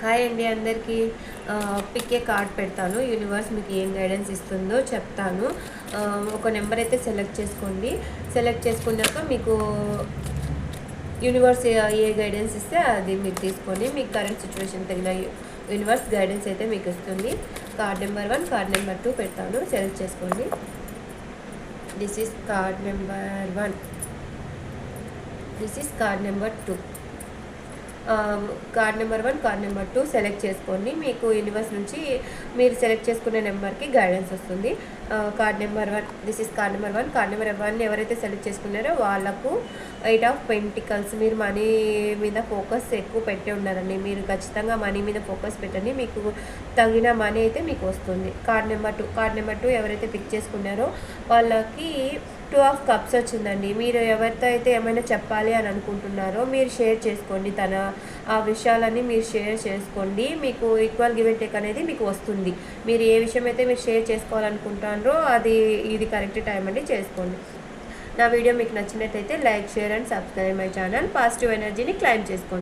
Hi అండి అందరికీ. Pick ఏ card పెడతాను. యూనివర్స్ మీకు ఏం గైడెన్స్ ఇస్తుందో చెప్తాను. ఒక నెంబర్ అయితే సెలెక్ట్ చేసుకోండి. సెలెక్ట్ చేసుకున్నాక మీకు యూనివర్స్ ఏ గైడెన్స్ ఇస్తే అది మీరు తీసుకొని మీకు కరెంట్ సిచ్యువేషన్ తగిన యూనివర్స్ గైడెన్స్ అయితే మీకు ఇస్తుంది. కార్డ్ నెంబర్ 1, కార్డ్ నెంబర్ 2 పెడతాను. సెలెక్ట్ చేసుకోండి. This is card number 1, this is card number 2. Card number 1, card number 2 select చేసుకోండి. మీకు యూనివర్స్ నుంచి మీరు సెలెక్ట్ చేసుకునే నెంబర్కి గైడెన్స్ వస్తుంది. Card number 1, this is card number 1. Card number 1 ఎవరైతే సెలెక్ట్ చేసుకున్నారో వాళ్ళకు 8 ఆఫ్ పెంటికల్స్. మీరు మనీ మీద ఫోకస్ ఎక్కువ పెట్టి ఉన్నారండి. మీరు ఖచ్చితంగా మనీ మీద ఫోకస్ పెట్టండి, మీకు తగిన మనీ అయితే మీకు వస్తుంది. కార్డ్ నెంబర్ 2, కార్డ్ నెంబర్ 2 ఎవరైతే పిక్ చేసుకున్నారో వాళ్ళకి 2 ఆఫ్ కప్స్ వచ్చిందండి. మీరు ఎవరితో అయితే ఏమైనా చెప్పాలి అని అనుకుంటున్నారో మీరు షేర్ చేసుకోండి. ఆ విషయాలన్నీ మీరు షేర్ చేసుకోండి. మీకు ఈక్వల్ గివ్ అండ్ టేక్ అనేది మీకు వస్తుంది. మీరు ఏ విషయం అయితే మీరు షేర్ చేసుకోవాలనుకుంటున్నారో ఇది కరెక్ట్ టైం అండి, చేసుకోండి. నా వీడియో మీకు నచ్చినట్టయితే like, share and subscribe my channel. Positive ఎనర్జీని క్లైమ్ చేసుకోండి.